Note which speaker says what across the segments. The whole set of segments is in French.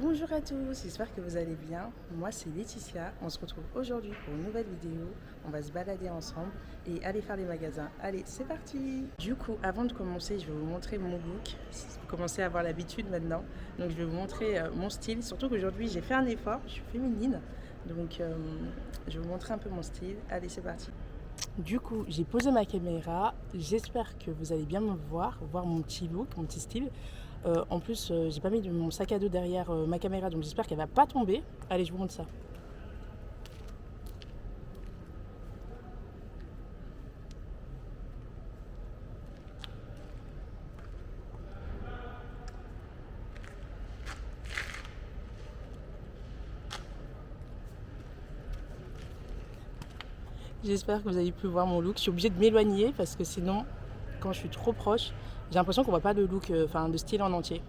Speaker 1: Bonjour à tous, j'espère que vous allez bien. Moi c'est Laetitia, on se retrouve aujourd'hui pour une nouvelle vidéo. On va se balader ensemble et aller faire les magasins. Allez, c'est parti. Du coup, avant de commencer, je vais vous montrer mon look. Vous commencez à avoir l'habitude maintenant. Donc je vais vous montrer mon style. Surtout qu'aujourd'hui j'ai fait un effort, je suis féminine. Donc je vais vous montrer un peu mon style. Allez, c'est parti. Du coup, j'ai posé ma caméra. J'espère que vous allez bien me voir mon petit look, mon petit style. En plus, j'ai pas mis mon sac à dos derrière ma caméra, donc j'espère qu'elle va pas tomber. Allez, je vous montre ça. J'espère que vous avez pu voir mon look. Je suis obligée de m'éloigner parce que sinon, quand je suis trop proche, j'ai l'impression qu'on voit pas le look, le style en entier.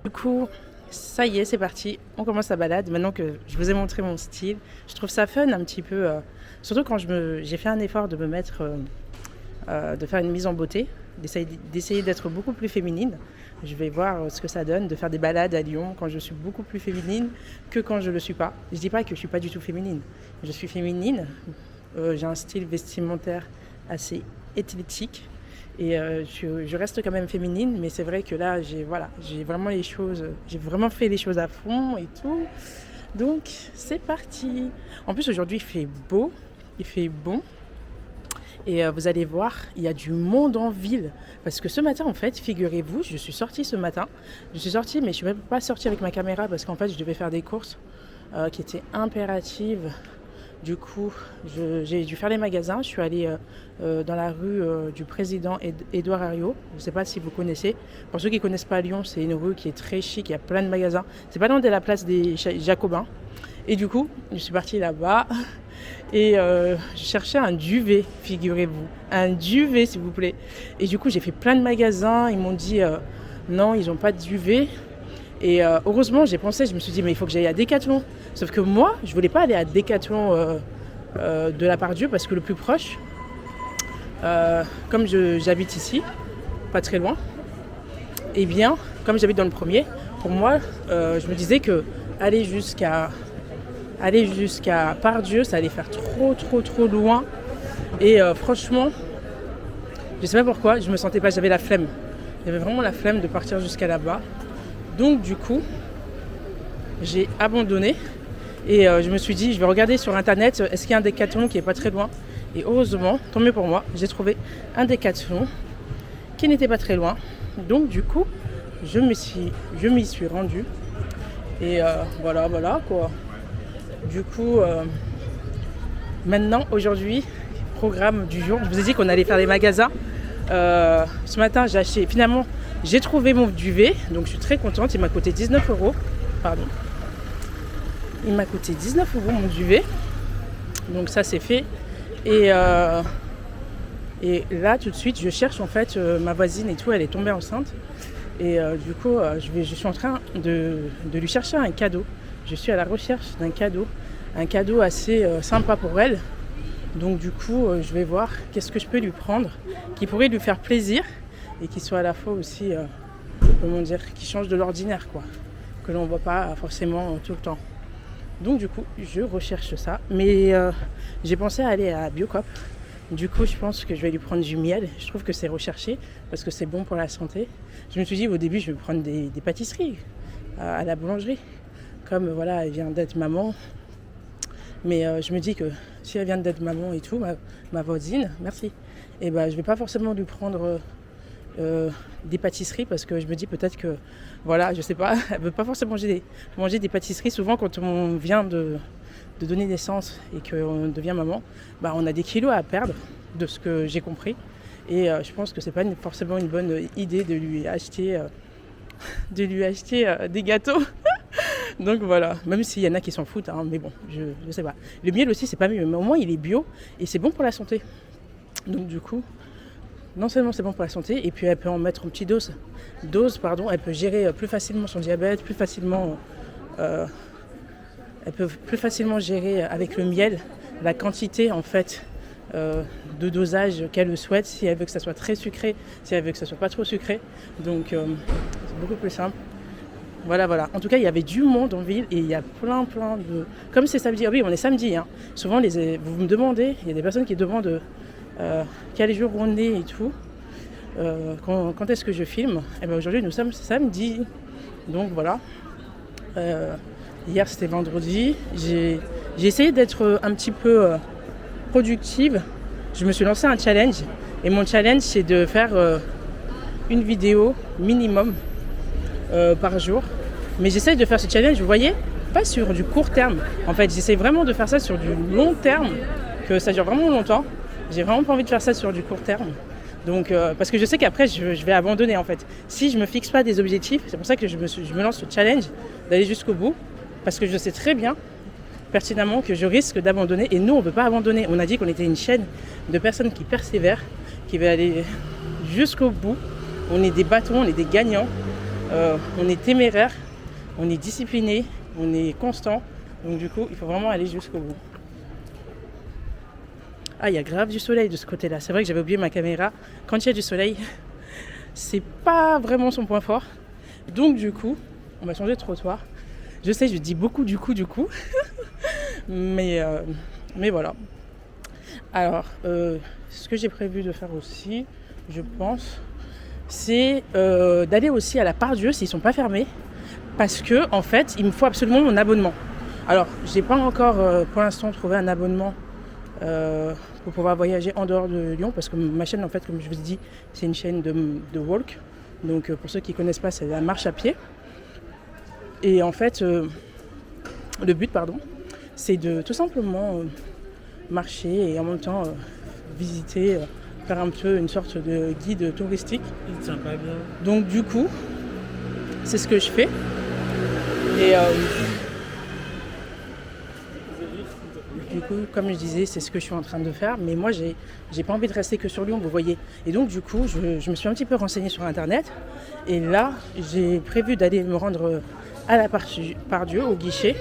Speaker 1: Du coup, ça y est, c'est parti. On commence la balade. Maintenant que je vous ai montré mon style, je trouve ça fun un petit peu. Surtout quand j'ai fait un effort de me mettre, de faire une mise en beauté, d'essayer d'être beaucoup plus féminine. Je vais voir ce que ça donne de faire des balades à Lyon quand je suis beaucoup plus féminine que quand je ne le suis pas. Je ne dis pas que je ne suis pas du tout féminine. Je suis féminine. J'ai un style vestimentaire assez éclectique. Et je reste quand même féminine, mais c'est vrai que là, j'ai vraiment fait les choses à fond et tout. Donc, c'est parti. En plus, aujourd'hui, il fait beau, il fait bon. Et vous allez voir, il y a du monde en ville. Parce que ce matin, en fait, figurez-vous, je suis sortie ce matin. Je suis sortie, mais je ne suis même pas sortie avec ma caméra parce qu'en fait, je devais faire des courses qui étaient impératives. Du coup, j'ai dû faire les magasins. Je suis allée dans la rue du président Édouard Herriot. Je ne sais pas si vous connaissez. Pour ceux qui ne connaissent pas Lyon, c'est une rue qui est très chic. Il y a plein de magasins. C'est pas loin de la place des Jacobins. Et du coup, je suis partie là-bas. Et je cherchais un duvet, figurez-vous. Un duvet, s'il vous plaît. Et du coup, j'ai fait plein de magasins. Ils m'ont dit non, ils n'ont pas de duvet. Et heureusement, j'ai pensé, je me suis dit, mais il faut que j'aille à Decathlon. Sauf que moi, je voulais pas aller à Decathlon de la Part-Dieu parce que le plus proche, comme j'habite ici, pas très loin, et bien, comme j'habite dans le premier, pour moi, je me disais que aller jusqu'à Part-Dieu, ça allait faire trop loin. Et franchement, je sais pas pourquoi, je me sentais pas, j'avais la flemme. J'avais vraiment la flemme de partir jusqu'à là-bas. Donc du coup, j'ai abandonné et je me suis dit, je vais regarder sur internet, est-ce qu'il y a un Decathlon qui est pas très loin. Et heureusement, tant mieux pour moi, j'ai trouvé un Decathlon qui n'était pas très loin. Donc du coup, je m'y suis rendue. Et voilà quoi. Du coup, maintenant, aujourd'hui, programme du jour, je vous ai dit qu'on allait faire les magasins. Ce matin, j'ai trouvé mon duvet, donc je suis très contente. Il m'a coûté 19 €. Pardon. Il m'a coûté 19 € mon duvet. Donc ça, c'est fait. Et là, tout de suite, je cherche en fait ma voisine et tout. Elle est tombée enceinte. Et du coup, je suis en train de lui chercher un cadeau. Je suis à la recherche d'un cadeau. Un cadeau assez sympa pour elle. Donc du coup, je vais voir qu'est-ce que je peux lui prendre qui pourrait lui faire plaisir et qui soit à la fois aussi, qui change de l'ordinaire, quoi, que l'on ne voit pas forcément tout le temps. Donc du coup, je recherche ça. Mais j'ai pensé à aller à Biocop. Du coup, je pense que je vais lui prendre du miel. Je trouve que c'est recherché parce que c'est bon pour la santé. Je me suis dit au début, je vais prendre des pâtisseries à la boulangerie. Comme voilà, elle vient d'être maman. Mais je me dis que si elle vient d'être maman et tout, ma voisine, merci, et ben je vais pas forcément lui prendre des pâtisseries parce que je me dis peut-être que, voilà, je sais pas, elle veut pas forcément manger des pâtisseries. Souvent quand on vient de donner naissance et qu'on devient maman, on a des kilos à perdre, de ce que j'ai compris. Et je pense que c'est pas forcément une bonne idée de lui acheter des gâteaux. Donc voilà, même s'il y en a qui s'en foutent, hein, mais bon, je sais pas. Le miel aussi, c'est pas mieux, mais au moins il est bio et c'est bon pour la santé. Donc du coup, non seulement c'est bon pour la santé, et puis elle peut en mettre en petite dose, elle peut gérer plus facilement son diabète, elle peut plus facilement gérer avec le miel la quantité en fait de dosage qu'elle souhaite, si elle veut que ça soit très sucré, si elle veut que ça soit pas trop sucré. Donc c'est beaucoup plus simple. Voilà, voilà. En tout cas, il y avait du monde en ville et il y a plein de... Comme c'est samedi, ah oui, on est samedi. Hein. Souvent, vous me demandez, il y a des personnes qui demandent quel jour on est et tout. Quand est-ce que je filme? Et bien aujourd'hui, nous sommes samedi. Donc voilà. Hier, c'était vendredi. J'ai essayé d'être un petit peu productive. Je me suis lancé un challenge. Et mon challenge, c'est de faire une vidéo minimum par jour. Mais j'essaye de faire ce challenge, vous voyez, pas sur du court terme. En fait, j'essaye vraiment de faire ça sur du long terme, que ça dure vraiment longtemps. J'ai vraiment pas envie de faire ça sur du court terme. Donc, parce que je sais qu'après, je vais abandonner en fait. Si je me fixe pas des objectifs, c'est pour ça que je me lance ce challenge d'aller jusqu'au bout. Parce que je sais très bien, pertinemment, que je risque d'abandonner. Et nous, on ne veut pas abandonner. On a dit qu'on était une chaîne de personnes qui persévèrent, qui veulent aller jusqu'au bout. On est des bâtons, on est des gagnants. On est téméraires, on est discipliné, on est constant. Donc du coup, il faut vraiment aller jusqu'au bout. Ah, il y a grave du soleil de ce côté-là. C'est vrai que j'avais oublié ma caméra. Quand il y a du soleil, c'est pas vraiment son point fort. Donc du coup, on va changer de trottoir. Je sais, je dis beaucoup du coup. mais voilà. Alors, ce que j'ai prévu de faire aussi, je pense, c'est d'aller aussi à la Part-Dieu s'ils ne sont pas fermés. Parce que, en fait, il me faut absolument mon abonnement. Alors, je n'ai pas encore, pour l'instant, trouvé un abonnement pour pouvoir voyager en dehors de Lyon. Parce que ma chaîne, en fait, comme je vous ai dit, c'est une chaîne de walk. Donc, pour ceux qui ne connaissent pas, c'est la marche à pied. Et en fait, le but, c'est de tout simplement marcher et en même temps visiter, faire un peu une sorte de guide touristique.
Speaker 2: Il tient pas bien.
Speaker 1: Donc du coup, c'est ce que je fais. Et du coup, comme je disais, c'est ce que je suis en train de faire. Mais moi, j'ai pas envie de rester que sur Lyon, vous voyez. Et donc du coup, je me suis un petit peu renseignée sur Internet. Et là, j'ai prévu d'aller me rendre à la Part-Dieu, au guichet,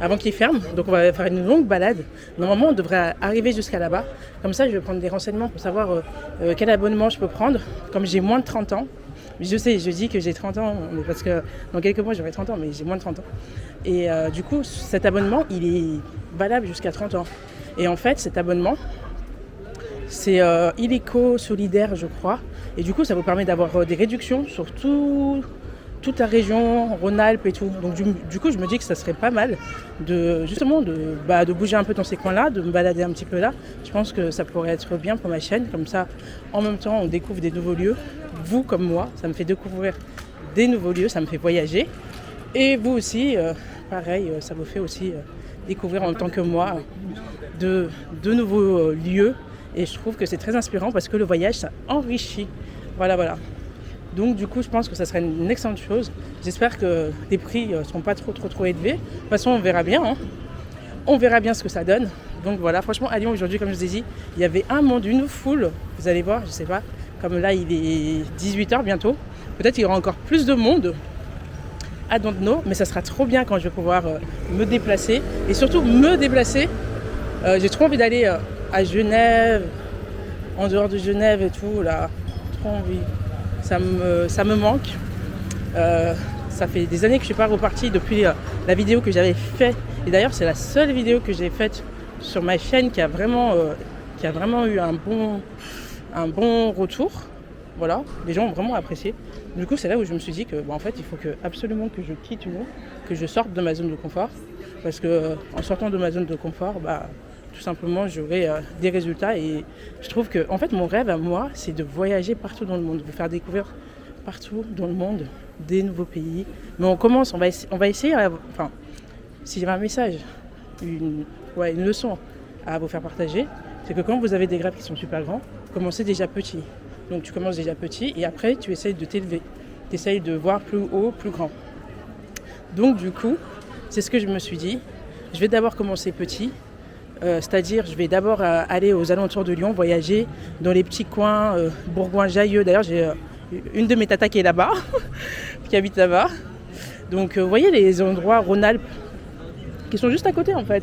Speaker 1: avant qu'il ferme. Donc on va faire une longue balade. Normalement, on devrait arriver jusqu'à là-bas. Comme ça, je vais prendre des renseignements pour savoir quel abonnement je peux prendre. Comme j'ai moins de 30 ans. Je sais, je dis que j'ai 30 ans, parce que dans quelques mois, j'aurai 30 ans, mais j'ai moins de 30 ans. Et du coup, cet abonnement, il est valable jusqu'à 30 ans. Et en fait, cet abonnement, c'est illico solidaire, je crois. Et du coup, ça vous permet d'avoir des réductions sur toute la région, Rhône-Alpes et tout. Donc du coup, je me dis que ça serait pas mal de bouger un peu dans ces coins-là, de me balader un petit peu là. Je pense que ça pourrait être bien pour ma chaîne. Comme ça, en même temps, on découvre des nouveaux lieux. Vous, comme moi, ça me fait découvrir des nouveaux lieux, ça me fait voyager. Et vous aussi, pareil, ça vous fait aussi découvrir en même temps que moi de nouveaux lieux. Et je trouve que c'est très inspirant parce que le voyage, ça enrichit. Voilà. Donc du coup, je pense que ça serait une excellente chose. J'espère que les prix ne seront pas trop élevés. De toute façon, on verra bien. On verra bien ce que ça donne. Donc voilà, franchement, à Lyon aujourd'hui, comme je vous ai dit, il y avait un monde, une foule. Vous allez voir, je sais pas. Comme là, il est 18h bientôt. Peut-être qu'il y aura encore plus de monde. I don't know, mais ça sera trop bien quand je vais pouvoir me déplacer. Et surtout, me déplacer. J'ai trop envie d'aller à Genève, en dehors de Genève et tout, là. Trop envie. Ça me manque. Ça fait des années que je ne suis pas repartie depuis la vidéo que j'avais faite. Et d'ailleurs, c'est la seule vidéo que j'ai faite sur ma chaîne qui a vraiment eu un bon retour. Voilà, les gens ont vraiment apprécié. Du coup, c'est là où je me suis dit que, en fait, il faut absolument que je quitte Lyon, que je sorte de ma zone de confort. Parce qu'en sortant de ma zone de confort, tout simplement, j'aurai des résultats. Et je trouve que, en fait, mon rêve à moi, c'est de voyager partout dans le monde, de vous faire découvrir partout dans le monde des nouveaux pays. Mais on va essayer, si j'avais un message, une leçon à vous faire partager, c'est que quand vous avez des rêves qui sont super grands, commencez déjà petit. Donc tu commences déjà petit et après tu essayes de t'élever. Tu essayes de voir plus haut, plus grand. Donc du coup, c'est ce que je me suis dit. Je vais d'abord commencer petit. C'est-à-dire, je vais d'abord aller aux alentours de Lyon, voyager dans les petits coins Bourgoin-Jallieu. D'ailleurs, j'ai une de mes tatas qui est là-bas, qui habite là-bas. Donc, vous voyez les endroits Rhône-Alpes qui sont juste à côté, en fait.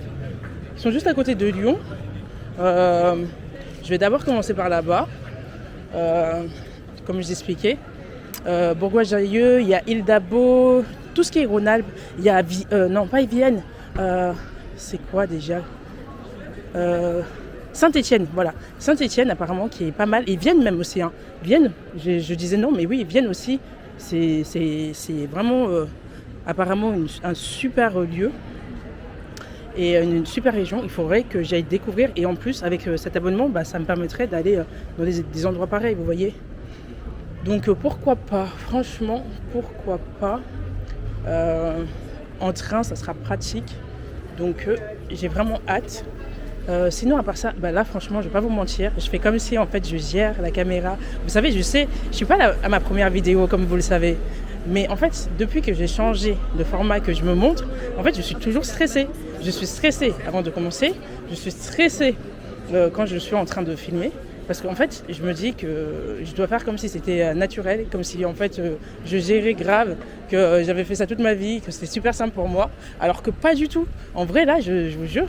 Speaker 1: Ils sont juste à côté de Lyon. Je vais d'abord commencer par là-bas, comme je vous expliquais. Bourgoin-Jallieu, il y a Île d'Abo, tout ce qui est Rhône-Alpes. Il y a, non pas Vienne, c'est quoi déjà Saint-Étienne, voilà. Saint-Étienne apparemment qui est pas mal. Et Vienne même aussi. Hein. Vienne, je disais non, mais oui, Vienne aussi. C'est vraiment apparemment un super lieu. Et une super région, il faudrait que j'aille découvrir. Et en plus, avec cet abonnement, bah, ça me permettrait d'aller dans des endroits pareils, vous voyez. Donc pourquoi pas, franchement, pourquoi pas. En train, ça sera pratique. Donc j'ai vraiment hâte. Sinon, à part ça, bah là, franchement, je vais pas vous mentir. Je fais comme si, en fait, je gère la caméra. Vous savez, je sais, je suis pas là à ma première vidéo, comme vous le savez. Mais en fait, depuis que j'ai changé de format, que je me montre, en fait, je suis toujours stressée. Je suis stressée avant de commencer. Je suis stressée quand je suis en train de filmer. Parce qu'en fait, je me dis que je dois faire comme si c'était naturel, comme si en fait je gérais grave, que j'avais fait ça toute ma vie, que c'était super simple pour moi. Alors que pas du tout. En vrai, là, je vous jure,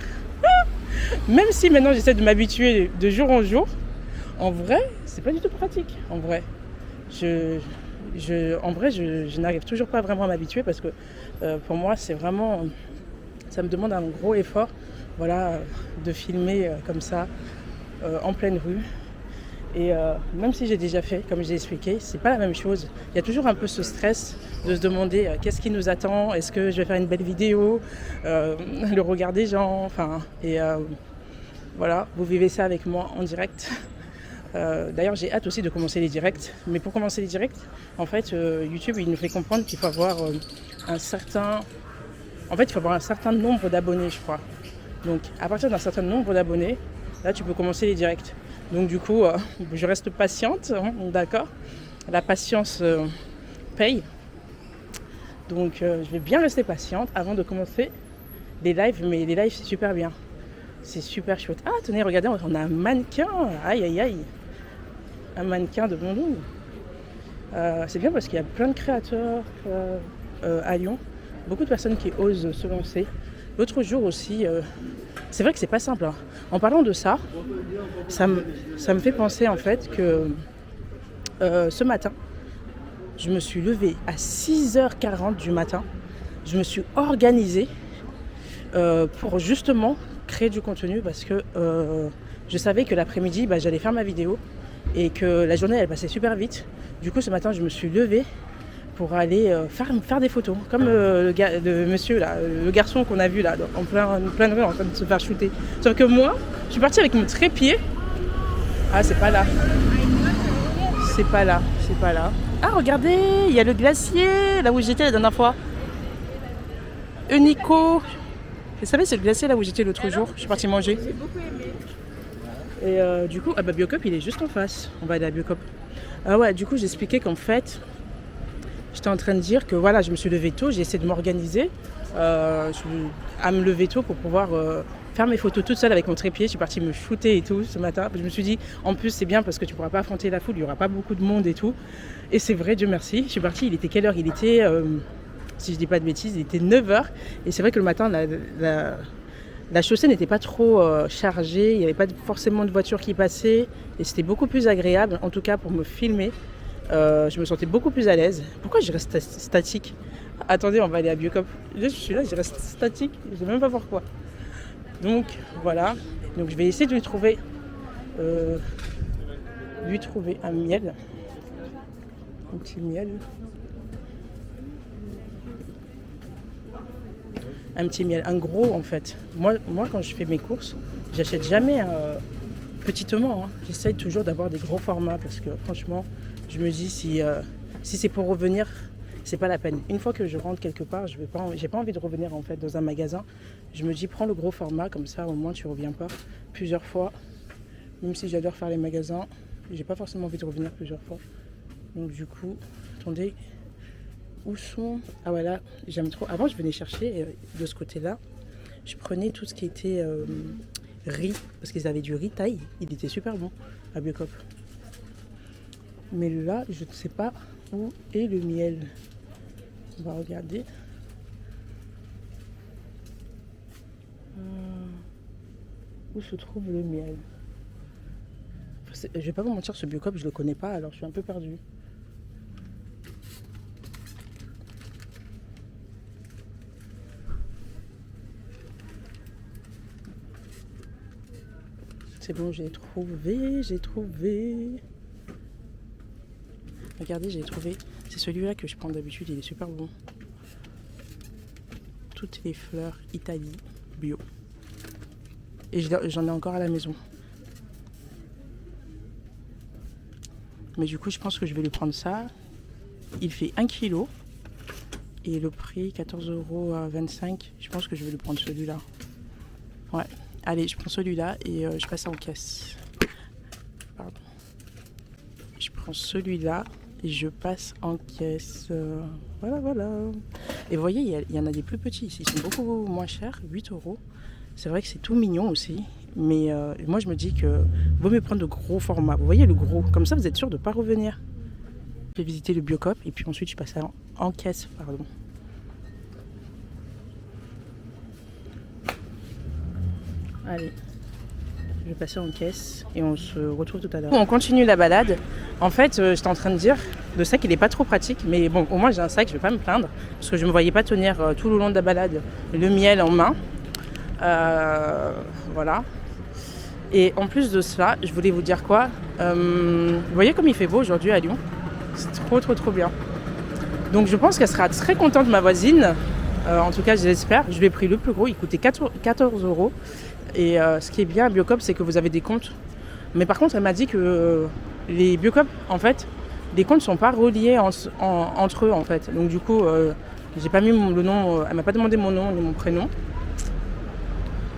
Speaker 1: même si maintenant j'essaie de m'habituer de jour en jour, en vrai, c'est pas du tout pratique. En vrai, je n'arrive toujours pas vraiment à m'habituer parce que pour moi, c'est vraiment, ça me demande un gros effort, voilà, de filmer comme ça en pleine rue. Et même si j'ai déjà fait, comme j'ai expliqué, c'est pas la même chose. Il y a toujours un peu ce stress de se demander qu'est-ce qui nous attend, est-ce que je vais faire une belle vidéo, le regard des gens, enfin, et voilà, vous vivez ça avec moi en direct. D'ailleurs, j'ai hâte aussi de commencer les directs. Mais pour commencer les directs, en fait, YouTube, il nous fait comprendre qu'il faut avoir un certain nombre d'abonnés, je crois. Donc, à partir d'un certain nombre d'abonnés, là, tu peux commencer les directs. Donc, du coup, je reste patiente, hein, d'accord. La patience paye. Donc, je vais bien rester patiente avant de commencer les lives. Mais les lives, c'est super bien. C'est super chouette. Ah, tenez, regardez, on a un mannequin. Aïe, aïe, aïe. Un mannequin de Bondoux. C'est bien parce qu'il y a plein de créateurs à Lyon. Beaucoup de personnes qui osent se lancer. L'autre jour aussi, c'est vrai que c'est pas simple. Hein. En parlant de ça, ça me fait penser en fait que ce matin, je me suis levée à 6h40 du matin. Je me suis organisée pour justement créer du contenu parce que je savais que l'après-midi, bah, j'allais faire ma vidéo et que la journée, elle passait super vite. Du coup, ce matin, je me suis levée pour aller faire des photos, comme le monsieur là, le garçon qu'on a vu là, en plein rue, en train de se faire shooter. Sauf que moi, je suis partie avec mon trépied. Ah, c'est pas là. C'est pas là. Ah, regardez, il y a le glacier, là où j'étais la dernière fois. Unico. Vous savez, c'est le glacier là où j'étais l'autre jour. Je suis partie manger. J'ai beaucoup aimé. Et du coup, ah bah Biocop, il est juste en face. On va aller à Biocop. Ah ouais, du coup, j'expliquais qu'en fait, j'étais en train de dire que voilà, je me suis levée tôt, j'ai essayé de m'organiser à me lever tôt pour pouvoir faire mes photos toute seule avec mon trépied. Je suis partie me shooter et tout ce matin. Je me suis dit, en plus, c'est bien parce que tu ne pourras pas affronter la foule, il n'y aura pas beaucoup de monde et tout. Et c'est vrai, Dieu merci. Je suis partie, il était quelle heure? Il était, si je ne dis pas de bêtises, il était 9h. Et c'est vrai que le matin, la chaussée n'était pas trop chargée, il n'y avait pas forcément de voitures qui passaient. Et c'était beaucoup plus agréable, en tout cas pour me filmer. Je me sentais beaucoup plus à l'aise. Pourquoi je reste statique? Attendez, on va aller à Biocop. Je suis là, je reste statique. Je ne sais même pas pourquoi. Donc voilà. Donc je vais essayer de lui trouver un miel. Un petit miel. Un petit miel. Un gros en fait. Moi quand je fais mes courses, j'achète jamais petitement. Hein. J'essaye toujours d'avoir des gros formats parce que franchement, je me dis si c'est pour revenir, c'est pas la peine. Une fois que je rentre quelque part, j'ai pas envie de revenir en fait dans un magasin. Je me dis prends le gros format comme ça au moins tu reviens pas plusieurs fois. Même si j'adore faire les magasins, j'ai pas forcément envie de revenir plusieurs fois. Donc du coup, attendez, où sont... Ah voilà, j'aime trop. Avant je venais chercher de ce côté-là, je prenais tout ce qui était riz parce qu'ils avaient du riz taille. Il était super bon à Biocop. Mais là, je ne sais pas où est le miel. On va regarder. Où se trouve le miel? Je vais pas vous mentir, ce Biocop, je le connais pas, alors je suis un peu perdue. C'est bon, j'ai trouvé. Regardez, j'ai trouvé. C'est celui-là que je prends d'habitude, il est super bon. Toutes les fleurs Italie bio. Et j'en ai encore à la maison. Mais du coup, je pense que je vais lui prendre ça. Il fait 1 kg. Et le prix, 14,25 €. Je pense que je vais lui prendre celui-là. Ouais. Allez, je prends celui-là et je passe en caisse. Pardon. Je prends celui-là et je passe en caisse. Voilà. Et vous voyez, il y en a des plus petits ici. Ils sont beaucoup moins chers, 8 €. C'est vrai que c'est tout mignon aussi. Mais moi, je me dis que vaut mieux prendre de gros formats. Vous voyez le gros. Comme ça, vous êtes sûr de ne pas revenir. Je vais visiter le Biocop et puis ensuite, je passe en caisse. Pardon. Allez, je vais passer en caisse et on se retrouve tout à l'heure. On continue la balade. En fait, j'étais en train de dire, le sac il n'est pas trop pratique, mais bon, au moins j'ai un sac, je vais pas me plaindre, parce que je me voyais pas tenir tout le long de la balade le miel en main. Voilà. Et en plus de cela, je voulais vous dire quoi. Vous voyez comme il fait beau aujourd'hui à Lyon. C'est trop bien. Donc je pense qu'elle sera très contente, ma voisine. En tout cas, je l'espère. Je lui ai pris le plus gros, il coûtait 14 €. Et ce qui est bien à Biocop, c'est que vous avez des comptes. Mais par contre, elle m'a dit que les Biocop, en fait, les comptes ne sont pas reliés entre eux, en fait. Donc du coup, j'ai pas mis le nom, elle m'a pas demandé mon nom ni mon prénom.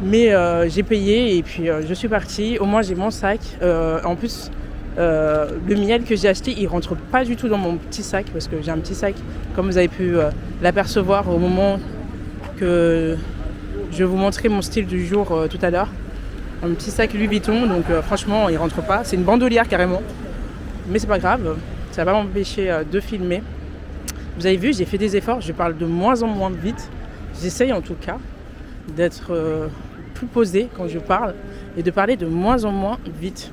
Speaker 1: Mais j'ai payé et puis je suis partie. Au moins, j'ai mon sac. En plus, le miel que j'ai acheté, il rentre pas du tout dans mon petit sac parce que j'ai un petit sac, comme vous avez pu l'apercevoir au moment que je vais vous montrer mon style du jour tout à l'heure. Un petit sac Louis Vuitton, donc franchement, il rentre pas. C'est une bandolière carrément. Mais c'est pas grave, ça va pas m'empêcher de filmer. Vous avez vu, j'ai fait des efforts, je parle de moins en moins vite. J'essaye en tout cas d'être plus posée quand je parle et de parler de moins en moins vite.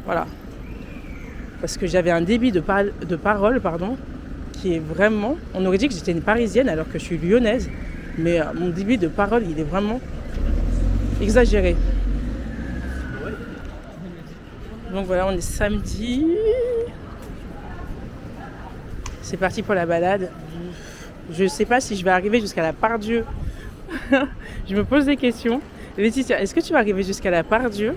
Speaker 1: Voilà. Parce que j'avais un débit de parole, qui est vraiment... On aurait dit que j'étais une Parisienne alors que je suis lyonnaise. Mais mon débit de parole, il est vraiment exagéré. Donc voilà, on est samedi. C'est parti pour la balade. Je ne sais pas si je vais arriver jusqu'à la Part-Dieu. Je me pose des questions. Laetitia, est-ce que tu vas arriver jusqu'à la Part-Dieu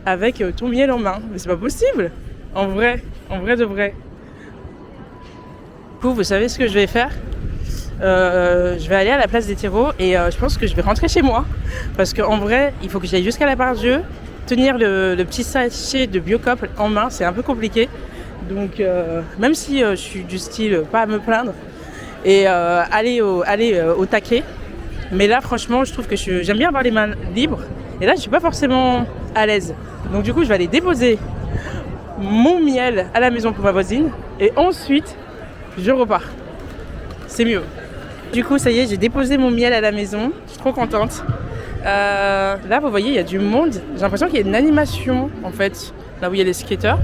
Speaker 1: avec ton miel en main? Mais c'est pas possible. En vrai de vrai. Du coup, vous savez ce que je vais faire? Je vais aller à la place des terreaux et je pense que je vais rentrer chez moi. Parce qu'en vrai, il faut que j'aille jusqu'à la Part-Dieu. Tenir le petit sachet de Biocop en main, c'est un peu compliqué. Donc, même si je suis du style pas à me plaindre, et aller au taquet. Mais là, franchement, je trouve que j'aime bien avoir les mains libres. Et là, je suis pas forcément à l'aise. Donc, du coup, je vais aller déposer mon miel à la maison pour ma voisine. Et ensuite, je repars. C'est mieux. Du coup, ça y est, j'ai déposé mon miel à la maison. Je suis trop contente. Là, vous voyez, il y a du monde. J'ai l'impression qu'il y a une animation, en fait, là où il y a les skateurs.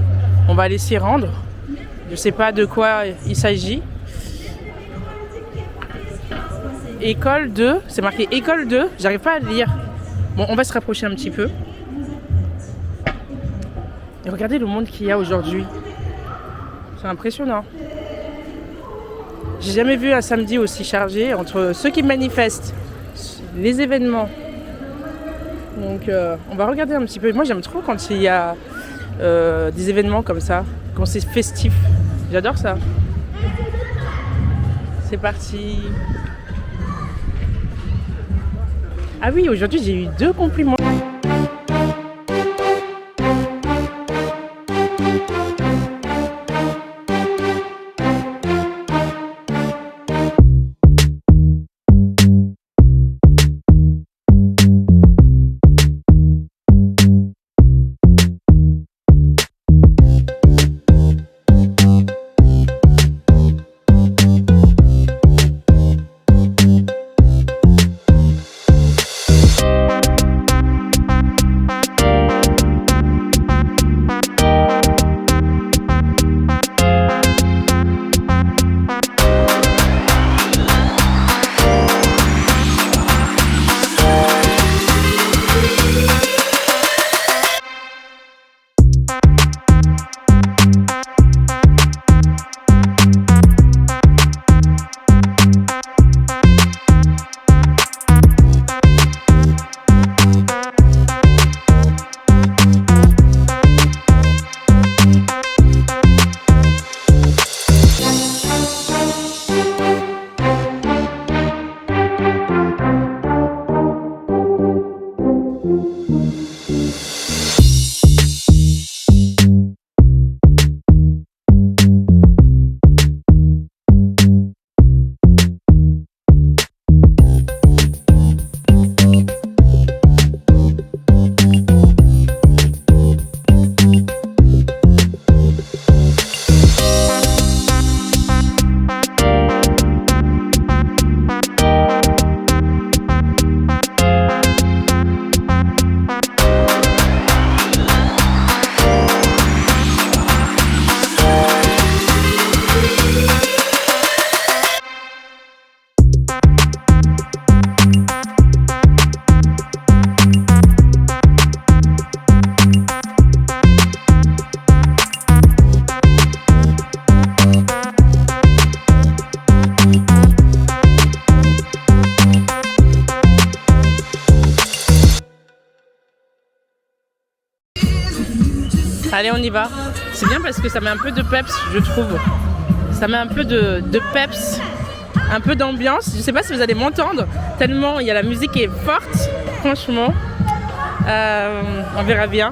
Speaker 1: On va aller s'y rendre. Je sais pas de quoi il s'agit. École 2, c'est marqué École 2, j'arrive pas à le lire. Bon, on va se rapprocher un petit peu. Et regardez le monde qu'il y a aujourd'hui. C'est impressionnant. J'ai jamais vu un samedi aussi chargé entre ceux qui manifestent, les événements. Donc on va regarder un petit peu. Moi j'aime trop quand il y a des événements comme ça, quand c'est festif. J'adore ça. C'est parti. Ah oui, aujourd'hui j'ai eu 2 compliments. Allez, on y va. C'est bien parce que ça met un peu de peps, je trouve. Ça met un peu de peps, un peu d'ambiance. Je sais pas si vous allez m'entendre, tellement il y a la musique qui est forte, franchement. On verra bien.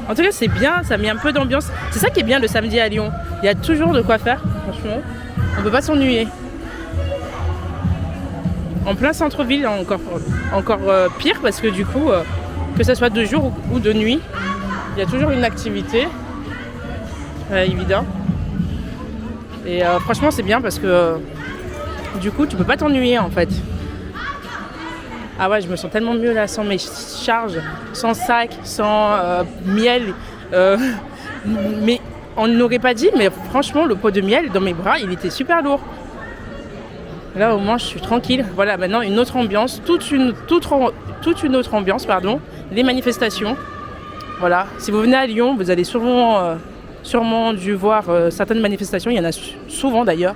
Speaker 1: En tout cas, c'est bien, ça met un peu d'ambiance. C'est ça qui est bien le samedi à Lyon. Il y a toujours de quoi faire, franchement. On peut pas s'ennuyer. En plein centre-ville, encore pire, parce que du coup, que ce soit de jour ou de nuit, il y a toujours une activité. Évident. Et franchement, c'est bien parce que du coup, tu peux pas t'ennuyer en fait. Ah ouais, je me sens tellement mieux là, sans mes charges, sans sac, sans miel. Mais on n'aurait pas dit, mais franchement, le pot de miel dans mes bras, il était super lourd. Là, au moins, je suis tranquille. Voilà, maintenant, une autre ambiance, toute une autre ambiance, pardon. Les manifestations. Voilà, si vous venez à Lyon, vous allez sûrement dû voir certaines manifestations. Il y en a souvent d'ailleurs.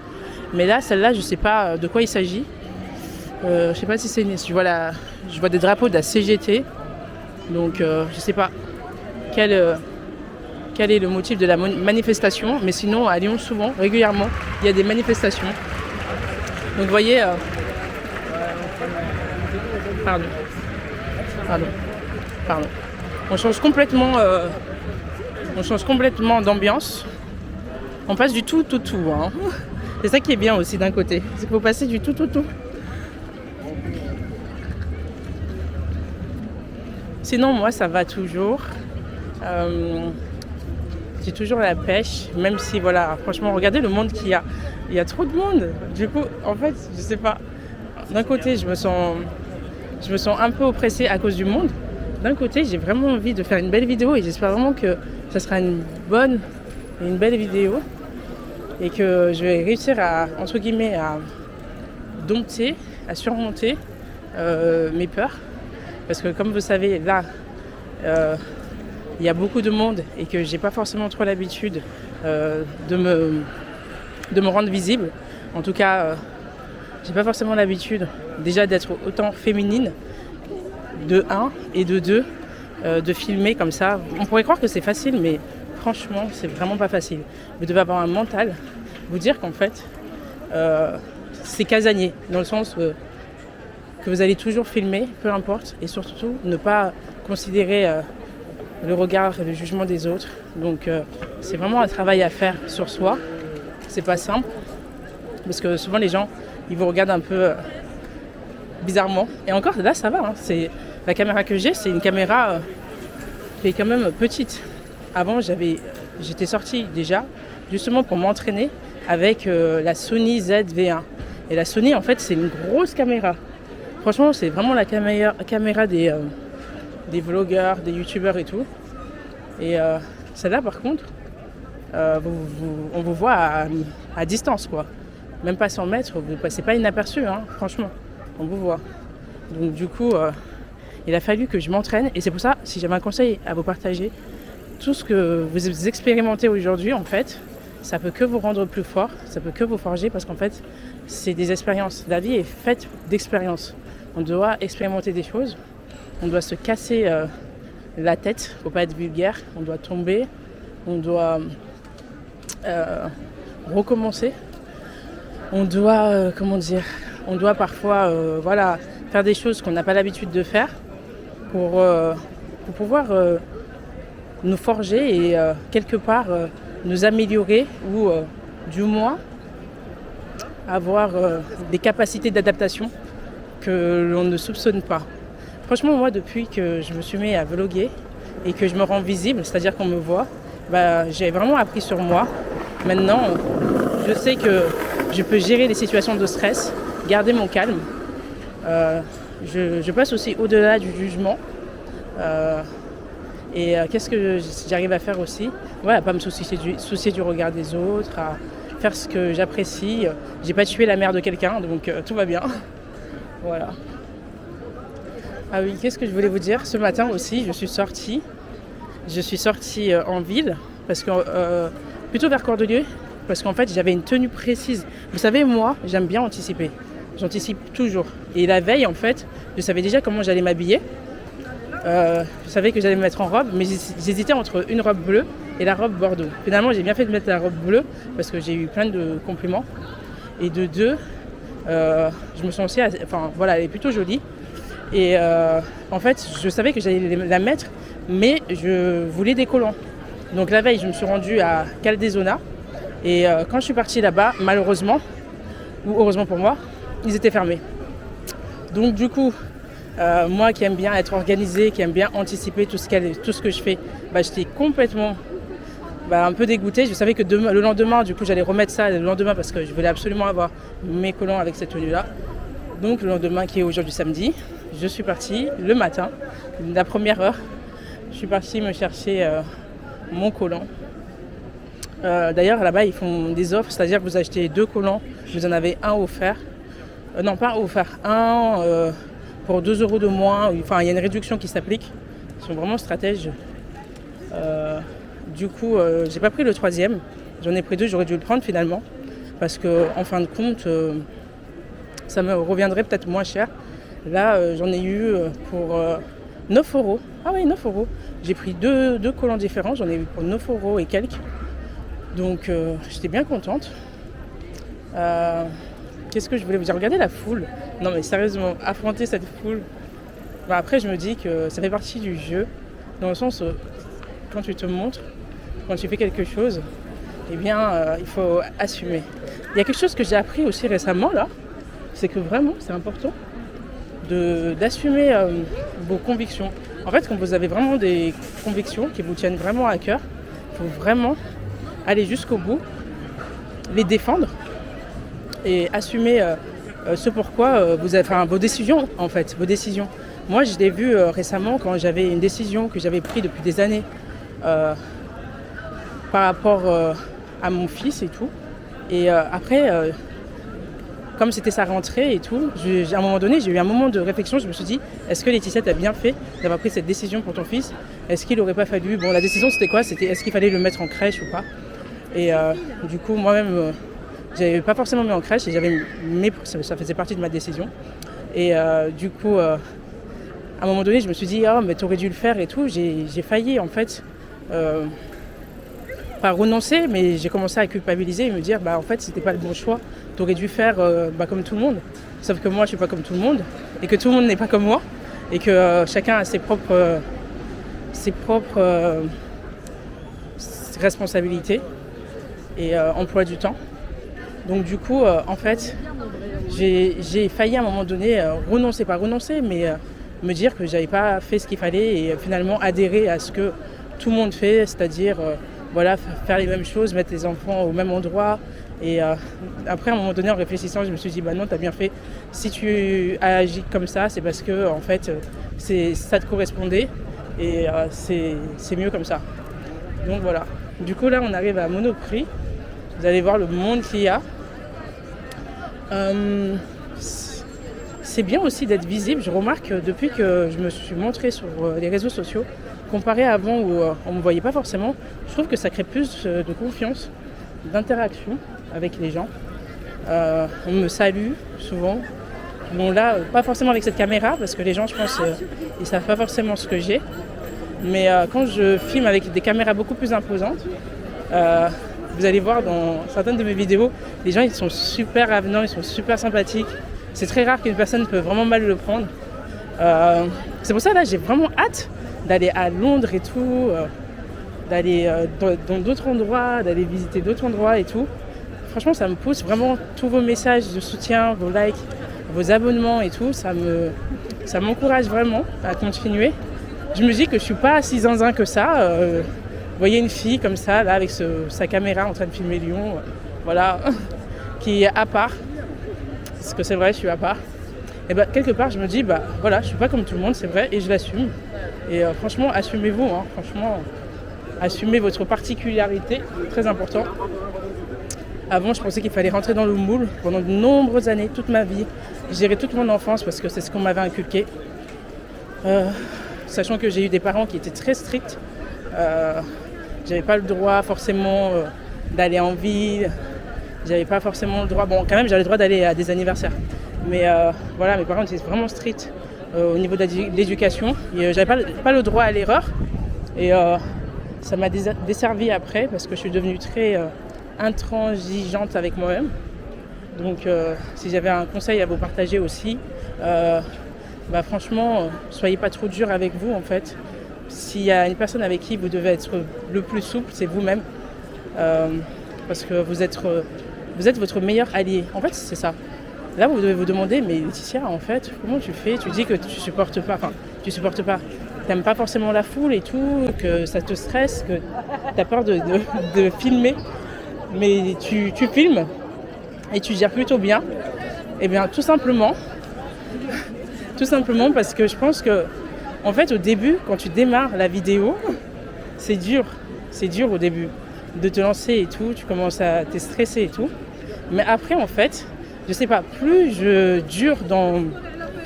Speaker 1: Mais là, celle-là, je ne sais pas de quoi il s'agit. Je ne sais pas si c'est... Je vois des drapeaux de la CGT. Donc, je ne sais pas quel est le motif de la manifestation. Mais sinon, à Lyon, souvent, régulièrement, il y a des manifestations. Donc, vous voyez... Pardon. On change complètement d'ambiance. On passe du tout. Hein. C'est ça qui est bien aussi d'un côté. C'est qu'il faut passer du tout. Sinon, moi, ça va toujours. J'ai toujours la pêche, même si, voilà, franchement, regardez le monde qu'il y a. Il y a trop de monde. Du coup, en fait, je sais pas. D'un côté, je me sens un peu oppressée à cause du monde. D'un côté, j'ai vraiment envie de faire une belle vidéo et j'espère vraiment que ça sera une belle vidéo et que je vais réussir à, entre guillemets, à dompter, à surmonter mes peurs. Parce que comme vous savez, là, il y a beaucoup de monde et que j'ai pas forcément trop l'habitude de me rendre visible. En tout cas, j'ai pas forcément l'habitude déjà d'être autant féminine, de 1 et de 2, de filmer comme ça. On pourrait croire que c'est facile, mais franchement, c'est vraiment pas facile. Vous devez avoir un mental, vous dire qu'en fait, c'est casanier, dans le sens que vous allez toujours filmer, peu importe, et surtout ne pas considérer le regard et le jugement des autres. Donc c'est vraiment un travail à faire sur soi. C'est pas simple, parce que souvent les gens, ils vous regardent un peu bizarrement. Et encore, là, ça va. Hein. La caméra que j'ai, c'est une caméra qui est quand même petite. Avant, j'étais sortie déjà, justement pour m'entraîner avec la Sony ZV1. Et la Sony, en fait, c'est une grosse caméra. Franchement, c'est vraiment la caméra des vlogueurs, des youtubeurs et tout. Et celle-là, par contre, on vous voit à distance, quoi. Même pas 100 mètres, vous ne passez pas inaperçu, hein, franchement. On vous voit. Donc du coup, il a fallu que je m'entraîne. Et c'est pour ça, si j'avais un conseil à vous partager, tout ce que vous expérimentez aujourd'hui, en fait, ça peut que vous rendre plus fort, ça peut que vous forger, parce qu'en fait, c'est des expériences. La vie est faite d'expériences. On doit expérimenter des choses, on doit se casser la tête, faut pas être vulgaire, on doit tomber, on doit recommencer, on doit, on doit parfois faire des choses qu'on n'a pas l'habitude de faire pour pouvoir nous forger et quelque part nous améliorer ou du moins avoir des capacités d'adaptation que l'on ne soupçonne pas. Franchement, moi, depuis que je me suis mis à vlogger et que je me rends visible, c'est-à-dire qu'on me voit, j'ai vraiment appris sur moi. Maintenant, je sais que je peux gérer les situations de stress, garder mon calme. Je passe aussi au-delà du jugement. Et qu'est-ce que j'arrive à faire aussi ? À pas me soucier du regard des autres, à faire ce que j'apprécie. J'ai pas tué la mère de quelqu'un, donc tout va bien. Voilà. Ah oui, qu'est-ce que je voulais vous dire ? Ce matin aussi, je suis sortie en ville, parce que plutôt vers Cordeliers, parce qu'en fait, j'avais une tenue précise. Vous savez, moi, j'aime bien anticiper. J'anticipe toujours. Et la veille, en fait, je savais déjà comment j'allais m'habiller. Je savais que j'allais me mettre en robe, mais j'hésitais entre une robe bleue et la robe bordeaux. Finalement, j'ai bien fait de mettre la robe bleue parce que j'ai eu plein de compliments. Et de deux, je me sens aussi, enfin voilà, elle est plutôt jolie. Et en fait, je savais que j'allais la mettre, mais je voulais des collants. Donc la veille, je me suis rendue à Caldezona. Et quand je suis partie là-bas, malheureusement, ou heureusement pour moi, ils étaient fermés. Donc du coup, moi qui aime bien être organisée, qui aime bien anticiper tout ce que je fais, j'étais complètement un peu dégoûtée. Je savais que le lendemain, du coup, j'allais remettre ça le lendemain parce que je voulais absolument avoir mes collants avec cette tenue-là. Donc le lendemain, qui est aujourd'hui samedi, je suis partie le matin, la première heure. Je suis partie me chercher mon collant. D'ailleurs, là-bas, ils font des offres, c'est-à-dire que vous achetez 2 collants, vous en avez un offert. Non, pas un offert, un pour 2 € de moins. Enfin, il y a une réduction qui s'applique. Ils sont vraiment stratèges. Du coup, j'ai pas pris le 3e. J'en ai pris 2, j'aurais dû le prendre finalement. Parce qu'en fin de compte, ça me reviendrait peut-être moins cher. Là, j'en ai eu pour 9 €. Ah oui, 9 €. J'ai pris deux collants différents, j'en ai eu pour 9 € et quelques. Donc, j'étais bien contente. Qu'est-ce que je voulais vous dire? Regardez la foule. Non mais sérieusement, affronter cette foule. Après, je me dis que ça fait partie du jeu. Dans le sens où, quand tu te montres, quand tu fais quelque chose, eh bien, il faut assumer. Il y a quelque chose que j'ai appris aussi récemment, là. C'est que vraiment, c'est important d'assumer vos convictions. En fait, quand vous avez vraiment des convictions qui vous tiennent vraiment à cœur, il faut vraiment aller jusqu'au bout, les défendre et assumer ce pourquoi vous avez, enfin, vos décisions, en fait, vos décisions. Moi, je l'ai vu récemment quand j'avais une décision que j'avais prise depuis des années par rapport à mon fils et tout. Et après, comme c'était sa rentrée et tout, à un moment donné, j'ai eu un moment de réflexion. Je me suis dit, est-ce que Laetitia t'a bien fait d'avoir pris cette décision pour ton fils? Est-ce qu'il n'aurait pas fallu... Bon, la décision, c'était quoi? C'était est-ce qu'il fallait le mettre en crèche ou pas? Et du coup, moi-même, j'avais pas forcément mis en crèche et ça faisait partie de ma décision. Et du coup, à un moment donné, je me suis dit, oh, mais t'aurais dû le faire et tout. J'ai failli, en fait... pas renoncer, mais j'ai commencé à culpabiliser et me dire en fait c'était pas le bon choix, t'aurais dû faire comme tout le monde, sauf que moi je suis pas comme tout le monde et que tout le monde n'est pas comme moi et que chacun a ses propres responsabilités et emploi du temps. Donc du coup en fait j'ai failli à un moment donné renoncer mais me dire que j'avais pas fait ce qu'il fallait et finalement adhérer à ce que tout le monde fait, c'est-à-dire voilà, faire les mêmes choses, mettre les enfants au même endroit. Et après, à un moment donné, en réfléchissant, je me suis dit, non, t'as bien fait. Si tu as agi comme ça, c'est parce que, en fait, ça te correspondait. Et c'est mieux comme ça. Donc voilà. Du coup, là, on arrive à Monoprix. Vous allez voir le monde qu'il y a. C'est bien aussi d'être visible. Je remarque depuis que je me suis montrée sur les réseaux sociaux, comparé à avant où on ne me voyait pas forcément, je trouve que ça crée plus de confiance, d'interaction avec les gens. On me salue souvent. Bon là, pas forcément avec cette caméra, parce que les gens, je pense, ils ne savent pas forcément ce que j'ai. Mais quand je filme avec des caméras beaucoup plus imposantes, vous allez voir dans certaines de mes vidéos, les gens ils sont super avenants, ils sont super sympathiques. C'est très rare qu'une personne peut vraiment mal le prendre. C'est pour ça là, j'ai vraiment hâte d'aller à Londres et tout, d'aller dans d'autres endroits, d'aller visiter d'autres endroits et tout. Franchement, ça me pousse vraiment tous vos messages de soutien, vos likes, vos abonnements et tout. Ça m'encourage vraiment à continuer. Je me dis que je suis pas si zinzin que ça. Vous voyez une fille comme ça, là, avec sa caméra en train de filmer Lyon, voilà, qui est à part. Parce que c'est vrai, je suis à part. Et quelque part, je me dis, voilà, je suis pas comme tout le monde, c'est vrai, et je l'assume. Et franchement, assumez-vous, hein, franchement, assumez votre particularité, très important. Avant, je pensais qu'il fallait rentrer dans le moule pendant de nombreuses années, toute ma vie. Gérer toute mon enfance parce que c'est ce qu'on m'avait inculqué. Sachant que j'ai eu des parents qui étaient très stricts. J'avais pas le droit forcément d'aller en ville. J'avais pas forcément le droit... Bon, quand même, j'avais le droit d'aller à des anniversaires. Mais voilà, mes parents étaient vraiment stricts au niveau de l'éducation. Et j'avais pas le droit à l'erreur. Et ça m'a desservi après parce que je suis devenue très intransigeante avec moi-même. Donc si j'avais un conseil à vous partager aussi, franchement, soyez pas trop dur avec vous en fait. S'il y a une personne avec qui vous devez être le plus souple, c'est vous-même. Parce que vous êtes votre meilleur allié. En fait, c'est ça. Là, vous devez vous demander, mais Laetitia, en fait, comment tu fais? Tu dis que tu supportes pas, t'aimes pas forcément la foule et tout, que ça te stresse, que t'as peur de filmer, mais tu filmes et tu gères plutôt bien. Eh bien, tout simplement parce que je pense que, en fait, au début, quand tu démarres la vidéo, c'est dur au début de te lancer et tout, tu commences à t'être stressé et tout. Mais après, en fait, je sais pas, plus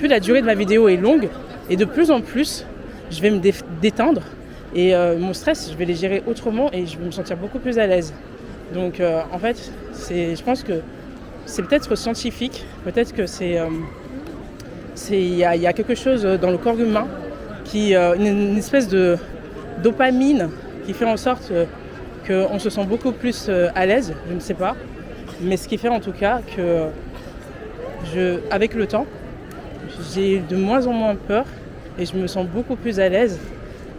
Speaker 1: la durée de ma vidéo est longue et de plus en plus, je vais me détendre et mon stress, je vais les gérer autrement et je vais me sentir beaucoup plus à l'aise. Donc, en fait, je pense que c'est peut-être scientifique, peut-être que il y a quelque chose dans le corps humain une espèce de dopamine qui fait en sorte qu'on se sent beaucoup plus à l'aise, je ne sais pas. Mais ce qui fait en tout cas que avec le temps, j'ai de moins en moins peur et je me sens beaucoup plus à l'aise.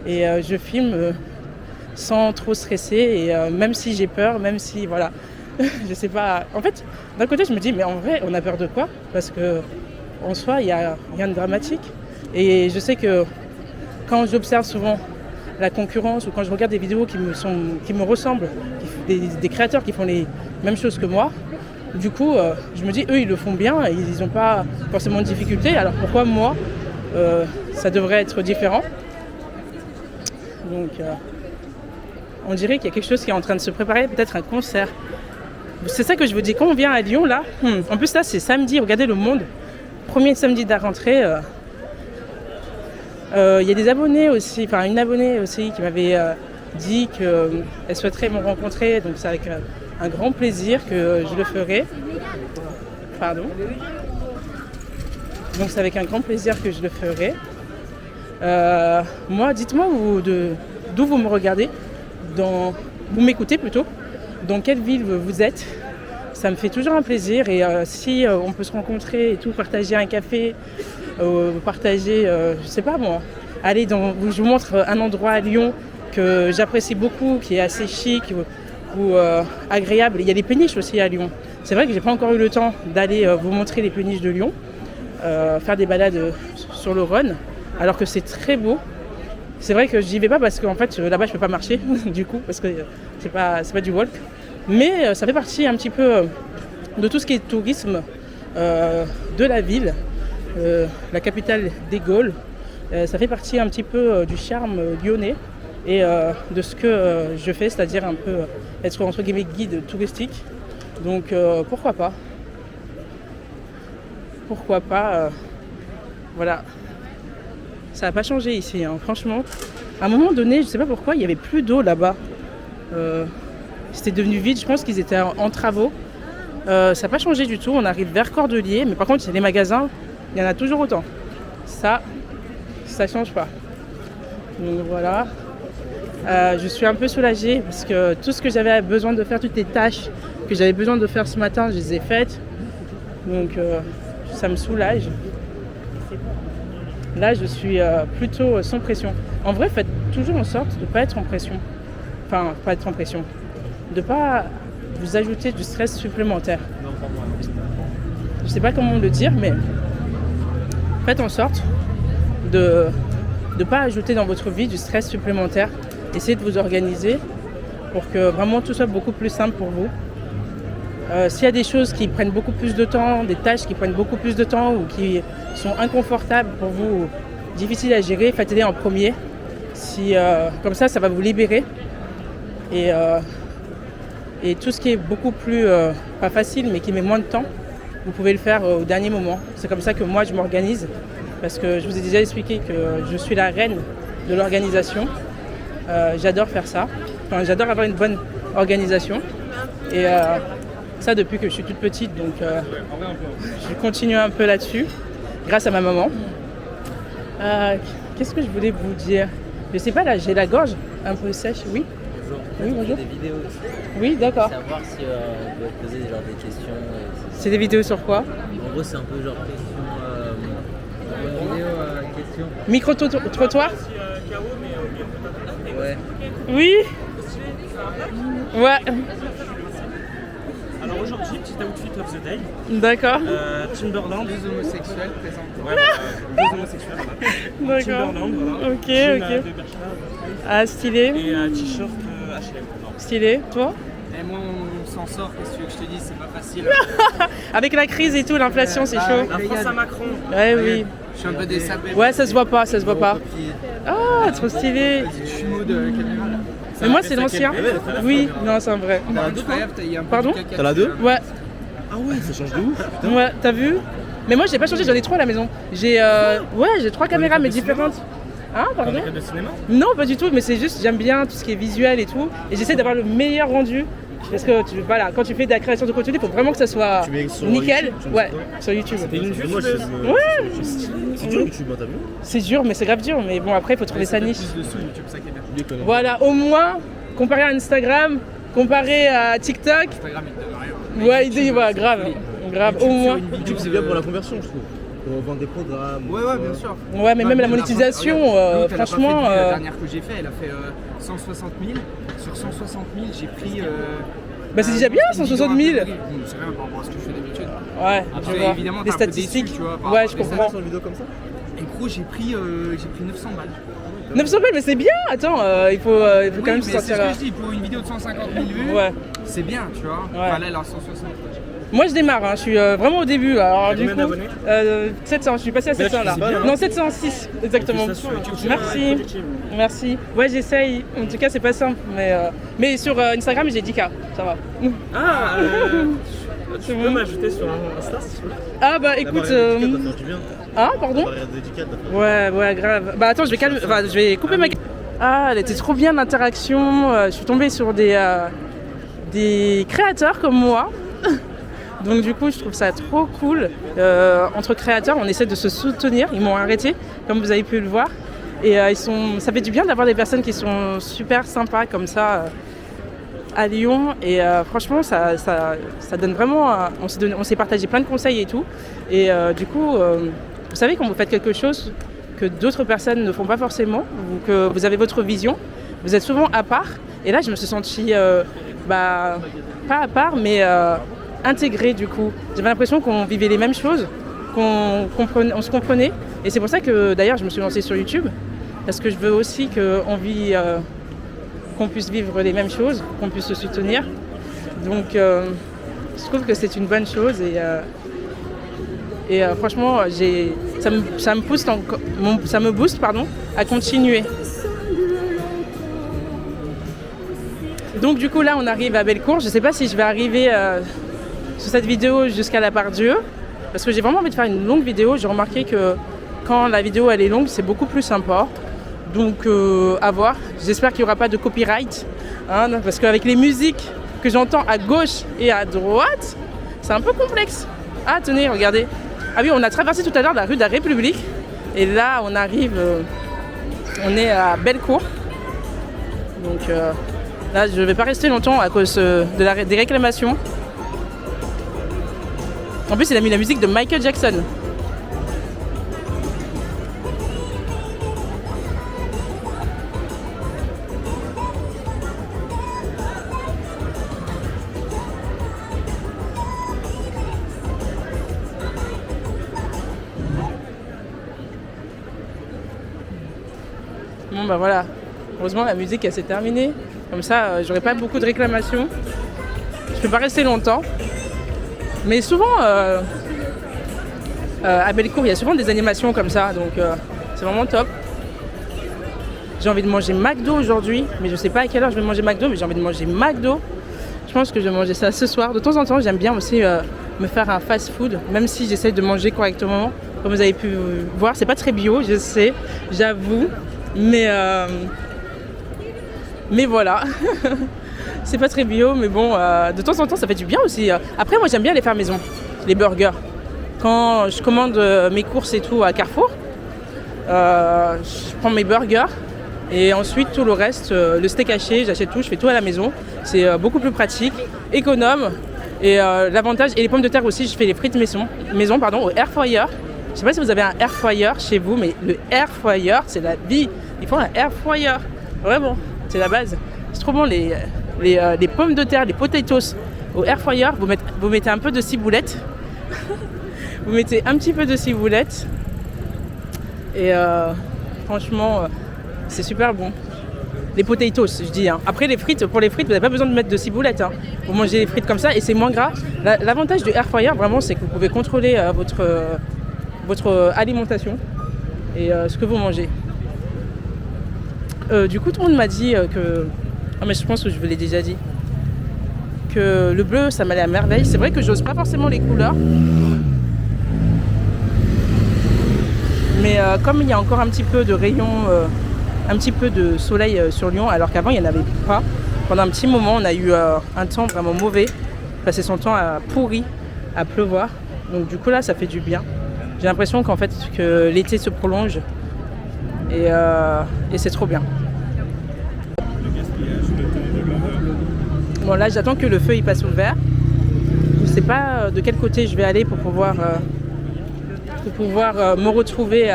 Speaker 1: Et je filme sans trop stresser et même si j'ai peur, même si voilà, je sais pas. En fait, d'un côté je me dis mais en vrai on a peur de quoi? Parce que en soi il y a rien de dramatique. Et je sais que quand j'observe souvent la concurrence ou quand je regarde des vidéos qui me ressemblent, des créateurs qui font les mêmes choses que moi, du coup je me dis eux ils le font bien, ils n'ont pas forcément de difficultés, alors pourquoi moi ça devrait être différent? Donc on dirait qu'il y a quelque chose qui est en train de se préparer, peut-être un concert. C'est ça que je vous dis, quand on vient à Lyon là, en plus là c'est samedi, regardez le monde, premier samedi de la rentrée. Il y a des abonnés aussi, enfin une abonnée aussi qui m'avait dit qu'elle souhaiterait me rencontrer, donc c'est avec un grand plaisir que je le ferai. Pardon. Donc c'est avec un grand plaisir que je le ferai. Moi, dites-moi d'où vous me regardez, vous m'écoutez plutôt, dans quelle ville vous êtes. Ça me fait toujours un plaisir et si on peut se rencontrer et tout, partager un café, partager, je sais pas moi, je vous montre un endroit à Lyon que j'apprécie beaucoup, qui est assez chic ou agréable. Il y a des péniches aussi à Lyon. C'est vrai que j'ai pas encore eu le temps d'aller vous montrer les péniches de Lyon, faire des balades sur le Rhône, alors que c'est très beau. C'est vrai que j'y vais pas parce qu'en fait là-bas je peux pas marcher du coup parce que c'est pas du walk. Mais ça fait partie un petit peu de tout ce qui est tourisme de la ville, la capitale des Gaules. Ça fait partie un petit peu du charme lyonnais et de ce que je fais, c'est-à-dire un peu être entre guillemets guide touristique. Donc pourquoi pas voilà. Ça n'a pas changé ici, hein. Franchement. À un moment donné, je ne sais pas pourquoi, il n'y avait plus d'eau là-bas. C'était devenu vide, je pense qu'ils étaient en travaux. Ça n'a pas changé du tout, on arrive vers Cordeliers, mais par contre, les magasins, il y en a toujours autant. Ça ne change pas. Donc voilà. Je suis un peu soulagée parce que tout ce que j'avais besoin de faire, toutes les tâches que j'avais besoin de faire ce matin, je les ai faites. Donc ça me soulage. Là, je suis plutôt sans pression. En vrai, faites toujours en sorte de ne pas être en pression. Enfin, pas être en pression. De ne pas vous ajouter du stress supplémentaire. Je ne sais pas comment le dire, mais faites en sorte de ne pas ajouter dans votre vie du stress supplémentaire. Essayez de vous organiser pour que vraiment tout soit beaucoup plus simple pour vous. S'il y a des choses qui prennent beaucoup plus de temps, des tâches qui prennent beaucoup plus de temps ou qui sont inconfortables pour vous, difficiles à gérer, faites-les en premier. Comme ça va vous libérer. Et tout ce qui est beaucoup plus, pas facile, mais qui met moins de temps, vous pouvez le faire au dernier moment. C'est comme ça que moi, je m'organise. Parce que je vous ai déjà expliqué que je suis la reine de l'organisation. J'adore faire ça. Enfin, j'adore avoir une bonne organisation. Et ça depuis que je suis toute petite, donc je continue un peu là-dessus, grâce à ma maman. Qu'est-ce que je voulais vous dire? Je sais pas, là, j'ai la gorge un peu sèche, oui.
Speaker 2: Bonjour.
Speaker 1: Oui,
Speaker 2: On fait
Speaker 1: bonjour.
Speaker 2: des vidéos aussi.
Speaker 1: Oui, d'accord.
Speaker 2: Savoir si on peut poser genre des questions.
Speaker 1: C'est des vidéos sur quoi?
Speaker 2: En gros, c'est un peu genre question. Vidéo, question.
Speaker 1: Micro-trottoir?
Speaker 2: Ouais.
Speaker 1: Oui. Ouais.
Speaker 3: Alors aujourd'hui, petit outfit of the day.
Speaker 1: D'accord.
Speaker 3: Timberland.
Speaker 4: Deux homosexuels présents.
Speaker 3: Ouais, deux homosexuels. Voilà.
Speaker 1: D'accord.
Speaker 3: Timberland, voilà.
Speaker 1: Ok,
Speaker 3: Jean,
Speaker 1: ok.
Speaker 3: de Bershka
Speaker 1: Ah, stylé.
Speaker 3: et t-shirt H&M.
Speaker 1: Stylé. Toi?
Speaker 4: Et moi, on s'en sort, qu'est-ce que tu veux que je te dise, c'est pas facile.
Speaker 1: Avec la crise et tout, l'inflation, c'est chaud.
Speaker 3: La France à Macron.
Speaker 1: Ouais, oui.
Speaker 4: Je suis un peu désapé.
Speaker 1: Ouais, ça se voit pas, ça se voit pas. Ah, trop stylé.
Speaker 4: Chumeau de caméra là.
Speaker 1: Mais moi, c'est l'ancien. Oui, non, c'est un vrai.
Speaker 4: Incroyable, il y a un peu
Speaker 1: Pardon
Speaker 4: de caca.
Speaker 5: T'as la 2?
Speaker 1: Ouais,
Speaker 5: Ah ouais, ça change de ouf.
Speaker 1: ouais, t'as vu? Mais moi, j'ai pas changé, j'en ai 3 à la maison. J'ai j'ai 3 caméras, mais différentes. Hein, pardon?
Speaker 3: De cinéma.
Speaker 1: Non, pas du tout, mais c'est juste, j'aime bien tout ce qui est visuel et tout. Et j'essaie d'avoir le meilleur rendu. Parce que voilà, quand tu fais de la création de contenu, il faut vraiment que ça soit
Speaker 5: Tu mets sur
Speaker 1: nickel.
Speaker 5: YouTube, tu mets
Speaker 1: Ouais,
Speaker 5: sur quoi
Speaker 1: sur YouTube.
Speaker 5: Moi, c'est dur YouTube, hein, t'as vu?
Speaker 1: C'est dur, mais c'est grave dur. Mais bon, après, il faut trouver sa niche.
Speaker 4: Plus de sous YouTube, ça qui est bien.
Speaker 5: Lui, quand même.
Speaker 1: Voilà, au moins, comparé à Instagram, comparé à TikTok,
Speaker 4: Instagram, il te donne rien.
Speaker 1: ouais, idée, voilà, grave. Grave, au moins.
Speaker 5: YouTube, c'est bien pour la conversion, je trouve. Pour vendre des programmes.
Speaker 4: Ouais, ouais, bien sûr.
Speaker 1: Ouais, mais même la monétisation, franchement.
Speaker 4: La dernière que j'ai fait, elle a fait 160 000. Sur 160 000, j'ai pris.
Speaker 1: Bah, c'est déjà bien, 160 000.
Speaker 4: C'est rien par rapport à ce que je fais d'habitude.
Speaker 1: Ouais,
Speaker 4: Après,
Speaker 1: je vois.
Speaker 4: évidemment,
Speaker 1: Des
Speaker 4: t'es un peu
Speaker 1: statistiques.
Speaker 4: déçu, tu vois, par
Speaker 1: Ouais,
Speaker 4: rapport
Speaker 1: je
Speaker 4: à des
Speaker 1: comprends.
Speaker 5: Sur une vidéo comme ça?
Speaker 4: Et gros, j'ai pris 900 balles.
Speaker 1: 900 balles, mais c'est bien. Attends, il faut quand
Speaker 4: Oui,
Speaker 1: même
Speaker 4: mais
Speaker 1: sortir.
Speaker 4: c'est ce que je dis, pour une vidéo de 150 000 vues,
Speaker 1: Ouais.
Speaker 4: c'est bien, tu vois.
Speaker 1: Ouais.
Speaker 4: Enfin, là, elle a 160.
Speaker 1: Moi, je démarre. Je suis vraiment au début. Alors, du
Speaker 3: Combien
Speaker 1: coup,
Speaker 3: d'abonnés
Speaker 1: 700. Je suis passé à 700 là.
Speaker 5: c'est bien, hein.
Speaker 1: Non, 706 exactement. Merci. Merci. Ouais, j'essaye. En tout cas, c'est pas simple, mais sur Instagram, j'ai 10K. Ça va.
Speaker 3: Ah, tu
Speaker 1: C'est
Speaker 3: peux
Speaker 1: bon.
Speaker 3: m'ajouter sur Insta si tu veux.
Speaker 1: Ah bah
Speaker 5: La
Speaker 1: écoute.
Speaker 5: barrière d'étiquette, ça fait du bien.
Speaker 1: Ah pardon.
Speaker 5: La barrière d'étiquette, ça fait-
Speaker 1: Ouais, grave. Bah attends, je vais couper ma. Ah, elle était trop bien l'interaction. Je suis tombée sur des créateurs comme moi. Donc du coup, je trouve ça trop cool. Entre créateurs, on essaie de se soutenir. Ils m'ont arrêté, comme vous avez pu le voir. Et ça fait du bien d'avoir des personnes qui sont super sympas comme ça à Lyon. Et franchement, ça donne vraiment. On s'est partagé plein de conseils et tout. Et du coup, vous savez, quand vous faites quelque chose que d'autres personnes ne font pas forcément, ou que vous avez votre vision, vous êtes souvent à part. Et là, je me suis sentie, pas à part, mais intégrée du coup. J'avais l'impression qu'on vivait les mêmes choses, on se comprenait. Et c'est pour ça que d'ailleurs, je me suis lancée sur YouTube, parce que je veux aussi qu'on puisse vivre les mêmes choses, qu'on puisse se soutenir. Donc, je trouve que c'est une bonne chose. Et franchement, ça me booste à continuer. Donc du coup là on arrive à Bellecour. Je ne sais pas si je vais arriver sur cette vidéo jusqu'à la Part-Dieu, parce que j'ai vraiment envie de faire une longue vidéo. J'ai remarqué que quand la vidéo elle est longue, c'est beaucoup plus sympa. Donc à voir. J'espère qu'il n'y aura pas de copyright, hein, parce qu'avec les musiques que j'entends à gauche et à droite, c'est un peu complexe. Ah tenez, regardez. Ah oui, on a traversé tout à l'heure la rue de la République. Et là, on arrive, on est à Bellecour. Donc là, je ne vais pas rester longtemps à cause des réclamations. En plus, il a mis la musique de Michael Jackson. Bon bah voilà, heureusement la musique elle s'est terminée, comme ça j'aurai pas beaucoup de réclamations. Je peux pas rester longtemps, mais souvent à Bellecour il y a souvent des animations comme ça, donc c'est vraiment top. J'ai envie de manger McDo aujourd'hui, mais je sais pas à quelle heure je vais manger McDo, mais j'ai envie de manger McDo. Je pense que je vais manger ça ce soir. De temps en temps j'aime bien aussi me faire un fast food, même si j'essaie de manger correctement. Comme vous avez pu voir, c'est pas très bio, je sais, j'avoue. Mais voilà, c'est pas très bio, mais bon, de temps en temps ça fait du bien aussi. Après moi j'aime bien les faire maison, les burgers. Quand je commande mes courses et tout à Carrefour, je prends mes burgers et ensuite tout le reste, le steak haché, j'achète tout, je fais tout à la maison. C'est beaucoup plus pratique, économe et l'avantage, et les pommes de terre aussi, je fais les frites maison au air fryer. Je sais pas si vous avez un air fryer chez vous, mais le air fryer c'est la vie. Il faut un air fryer, vraiment, c'est la base. C'est trop bon les pommes de terre, les potatoes au air fryer, vous mettez un peu de ciboulette. Vous mettez un petit peu de ciboulette et franchement c'est super bon. Les potatoes je dis hein. Après pour les frites vous n'avez pas besoin de mettre de ciboulette hein. Vous mangez les frites comme ça et c'est moins gras. L'avantage du air fryer vraiment c'est que vous pouvez contrôler votre alimentation et ce que vous mangez. Du coup tout le monde m'a dit que mais je pense que je vous l'ai déjà dit que le bleu ça m'allait à merveille. C'est vrai que j'ose pas forcément les couleurs. Mais comme il y a encore un petit peu de rayons, un petit peu de soleil sur Lyon, alors qu'avant il n'y en avait pas, pendant un petit moment on a eu un temps vraiment mauvais, passé son temps à pourri, à pleuvoir, donc du coup là ça fait du bien. J'ai l'impression qu'en fait que l'été se prolonge et c'est trop bien. Bon là j'attends que le feu il passe au vert, je ne sais pas de quel côté je vais aller pour pouvoir me retrouver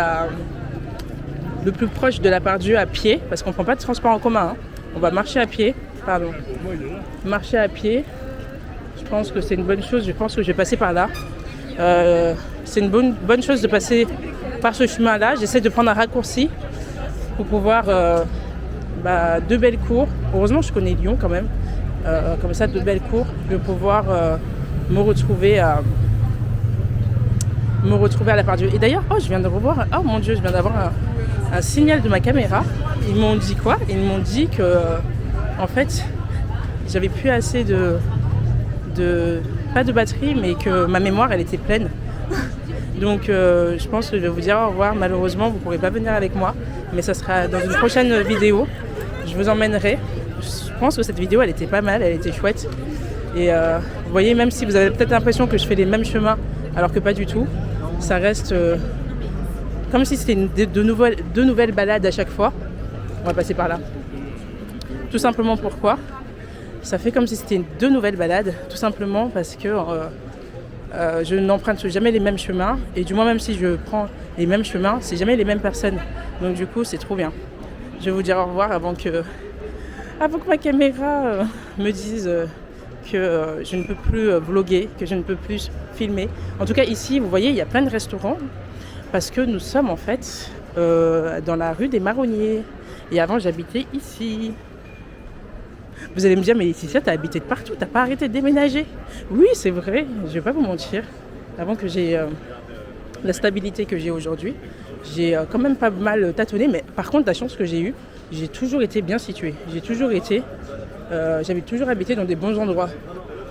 Speaker 1: le plus proche de la Part-Dieu à pied, parce qu'on ne prend pas de transport en commun, hein. On va marcher à pied, marcher à pied, je pense que c'est une bonne chose, je pense que je vais passer par là. C'est une bonne chose de passer par ce chemin-là, j'essaie de prendre un raccourci pour pouvoir, de belles cours, heureusement je connais Lyon quand même, comme ça de belles cours, de pouvoir me retrouver à la Part-Dieu. Et d'ailleurs, je viens d'avoir un signal de ma caméra. Ils m'ont dit quoi? Ils m'ont dit que, en fait, j'avais plus assez pas de batterie, mais que ma mémoire, elle était pleine. Donc, je pense que je vais vous dire au revoir. Malheureusement, vous ne pourrez pas venir avec moi, mais ça sera dans une prochaine vidéo. Je vous emmènerai. Je pense que cette vidéo, elle était pas mal, elle était chouette. Et vous voyez, même si vous avez peut-être l'impression que je fais les mêmes chemins, alors que pas du tout, ça reste comme si c'était deux nouvelles balades à chaque fois. On va passer par là. Tout simplement pourquoi? Ça fait comme si c'était deux nouvelles balades, tout simplement parce que je n'emprunte jamais les mêmes chemins, et du moins même si je prends les mêmes chemins, c'est jamais les mêmes personnes. Donc du coup, c'est trop bien. Je vais vous dire au revoir avant que ma caméra me dise que je ne peux plus vlogger, que je ne peux plus filmer. En tout cas ici, vous voyez, il y a plein de restaurants parce que nous sommes en fait dans la rue des Marronniers. Et avant, j'habitais ici. Vous allez me dire, mais Laetitia, t'as habité de partout, t'as pas arrêté de déménager? Oui, c'est vrai, je vais pas vous mentir. Avant que j'ai la stabilité que j'ai aujourd'hui, j'ai quand même pas mal tâtonné, mais par contre, la chance que j'ai eue, j'ai toujours été bien située. J'avais toujours habité dans des bons endroits.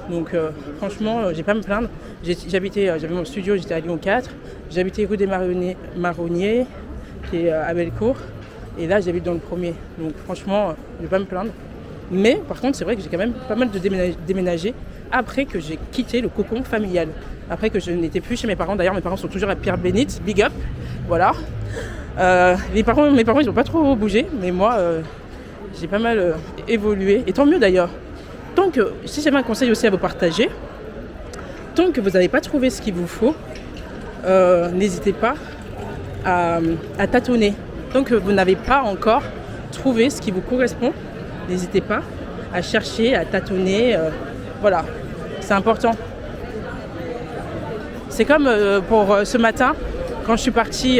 Speaker 1: Donc franchement, j'ai pas à me plaindre. J'avais mon studio, j'étais à Lyon 4. J'habitais rue des Marronniers, qui est à Bellecour. Et là, j'habite dans le premier. Donc franchement, je vais pas me plaindre. Mais par contre, c'est vrai que j'ai quand même pas mal de déménager après que j'ai quitté le cocon familial. Après que je n'étais plus chez mes parents. D'ailleurs, mes parents sont toujours à Pierre-Bénite. Big up. Voilà. Mes parents, ils n'ont pas trop bougé. Mais moi, j'ai pas mal évolué. Et tant mieux d'ailleurs. Tant que, si j'avais un conseil aussi à vous partager, tant que vous n'avez pas trouvé ce qu'il vous faut, n'hésitez pas à tâtonner. Tant que vous n'avez pas encore trouvé ce qui vous correspond, n'hésitez pas à chercher, à tâtonner. Voilà, c'est important. C'est comme pour ce matin, quand je suis partie